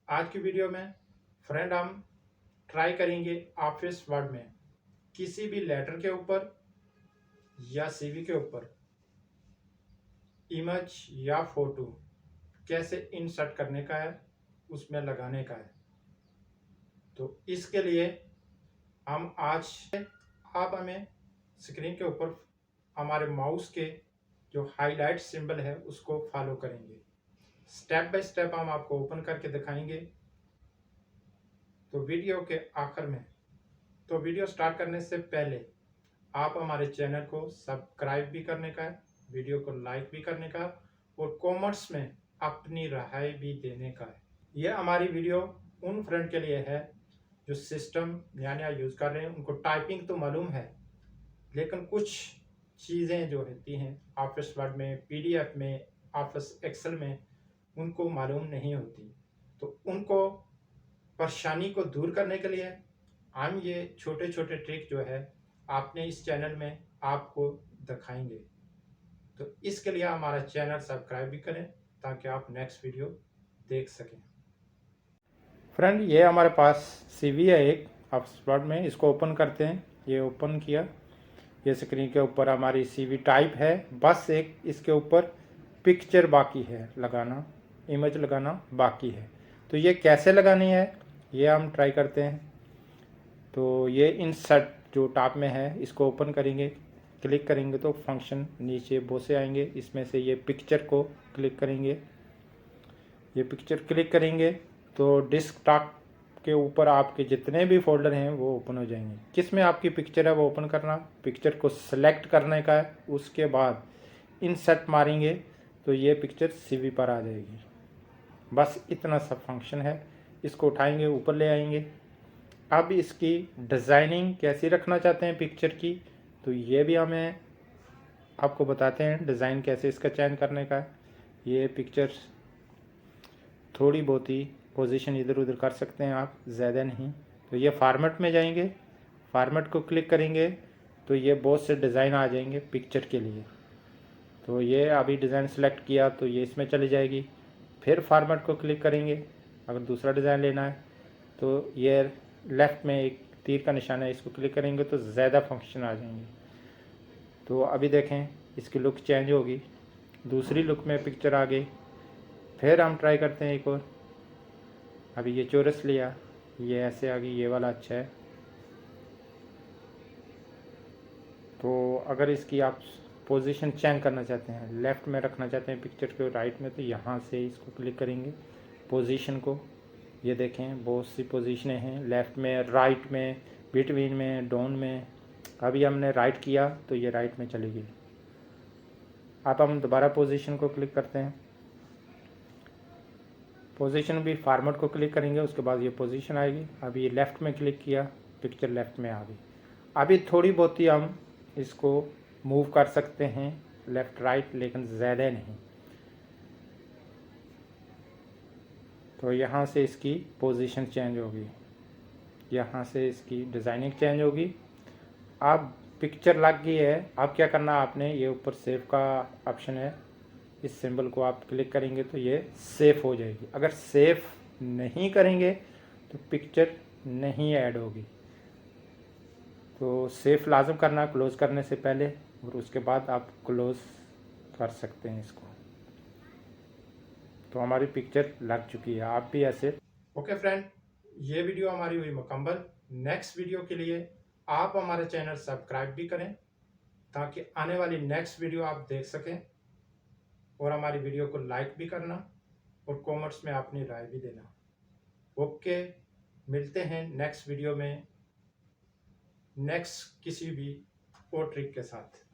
आज की वीडियो में फ्रेंड हम ट्राई करेंगे ऑफिस वर्ड में किसी भी लेटर के ऊपर या सीवी के ऊपर इमेज या फोटो कैसे इंसर्ट करने का है, उसमें लगाने का है। तो इसके लिए हम आज आप हमें स्क्रीन के ऊपर हमारे माउस के जो हाईलाइट सिंबल है उसको फॉलो करेंगे। स्टेप बाय स्टेप हम आपको ओपन करके दिखाएंगे। तो वीडियो के आखिर में तो वीडियो स्टार्ट करने से पहले आप हमारे चैनल को सब्सक्राइब भी करने का है, वीडियो को लाइक भी करने का और कमेंट्स में अपनी राय भी देने का है। यह हमारी वीडियो उन फ्रेंड के लिए है जो सिस्टम नया नया यूज़ कर रहे हैं। उनको टाइपिंग तो मालूम है लेकिन कुछ चीज़ें जो रहती हैं ऑफिस वर्ड में, पीडीएफ में, ऑफिस एक्सेल में उनको मालूम नहीं होती। तो उनको परेशानी को दूर करने के लिए हम ये छोटे छोटे ट्रिक जो है आपने इस चैनल में आपको दिखाएंगे। तो इसके लिए हमारा चैनल सब्सक्राइब भी करें ताकि आप नेक्स्ट वीडियो देख सकें। फ्रेंड, ये हमारे पास सीवी है एक ऑफिस वर्ड में, इसको ओपन करते हैं। ये ओपन किया, ये स्क्रीन के ऊपर हमारी सीवी टाइप है। बस एक इसके ऊपर पिक्चर बाकी है लगाना, इमेज लगाना बाकी है। तो ये कैसे लगानी है ये हम ट्राई करते हैं। तो ये इंसर्ट जो टॉप में है इसको ओपन करेंगे, क्लिक करेंगे तो फंक्शन नीचे बहुत से आएंगे। इसमें से ये पिक्चर को क्लिक करेंगे, ये पिक्चर क्लिक करेंगे तो डेस्कटॉप के ऊपर आपके जितने भी फोल्डर हैं वो ओपन हो जाएंगे। किस में आपकी पिक्चर है वो ओपन करना, पिक्चर को सेलेक्ट करने का है। उसके बाद इंसर्ट मारेंगे तो ये पिक्चर सीवी पर आ जाएगी। बस इतना सा फंक्शन है। इसको उठाएंगे, ऊपर ले आएंगे। अब इसकी डिज़ाइनिंग कैसी रखना चाहते हैं पिक्चर की, तो ये भी हमें आपको बताते हैं डिज़ाइन कैसे इसका चयन करने का है। ये पिक्चर थोड़ी बहुत ही पोजीशन इधर उधर कर सकते हैं आप, ज़्यादा नहीं। तो ये फॉर्मेट में जाएंगे, फॉर्मेट को क्लिक करेंगे तो ये बहुत से डिज़ाइन आ जाएंगे पिक्चर के लिए। तो ये अभी डिज़ाइन सेलेक्ट किया तो ये इसमें चली जाएगी। फिर फॉर्मेट को क्लिक करेंगे, अगर दूसरा डिज़ाइन लेना है तो ये लेफ़्ट में एक तीर का निशान है, इसको क्लिक करेंगे तो ज़्यादा फंक्शन आ जाएंगे। तो अभी देखें इसकी लुक चेंज होगी, दूसरी लुक में पिक्चर आ गई। फिर हम ट्राई करते हैं एक और। अभी ये चौरस लिया, ये ऐसे आ गई, ये वाला अच्छा है। तो अगर इसकी आप पोजीशन चेंज करना चाहते हैं, लेफ़्ट में रखना चाहते हैं पिक्चर को राइट में, तो यहाँ से इसको क्लिक करेंगे पोजीशन को। ये देखें बहुत सी पोजीशनें हैं, लेफ़्ट में, राइट में, बिटवीन में, डाउन में। अभी हमने राइट किया तो ये राइट में चली गई। अब हम दोबारा पोजीशन को क्लिक करते हैं, पोजीशन भी फॉर्मेट को क्लिक करेंगे, उसके बाद ये पोजीशन आएगी। अभी ये लेफ़्ट में क्लिक किया, पिक्चर लेफ़्ट में आ गई। अभी थोड़ी बहुत ही हम इसको मूव कर सकते हैं लेफ़्ट राइट, लेकिन ज़्यादा नहीं। तो यहाँ से इसकी पोजीशन चेंज होगी, यहाँ से इसकी डिज़ाइनिंग चेंज होगी। अब पिक्चर लग गई है। अब क्या करना आपने, ये ऊपर सेव का ऑप्शन है, इस सिंबल को आप क्लिक करेंगे तो ये सेव हो जाएगी। अगर सेव नहीं करेंगे तो पिक्चर नहीं ऐड होगी। तो सेव लाजम करना क्लोज करने से पहले, और उसके बाद आप क्लोज कर सकते हैं इसको। तो हमारी पिक्चर लग चुकी है, आप भी ऐसे। ओके फ्रेंड, ये वीडियो हमारी हुई मुकम्मल। नेक्स्ट वीडियो के लिए आप हमारे चैनल सब्सक्राइब भी करें ताकि आने वाली नेक्स्ट वीडियो आप देख सकें, और हमारी वीडियो को लाइक भी करना और कमेंट्स में अपनी राय भी देना। ओके, मिलते हैं नेक्स्ट वीडियो में नेक्स्ट किसी भी और ट्रिक के साथ।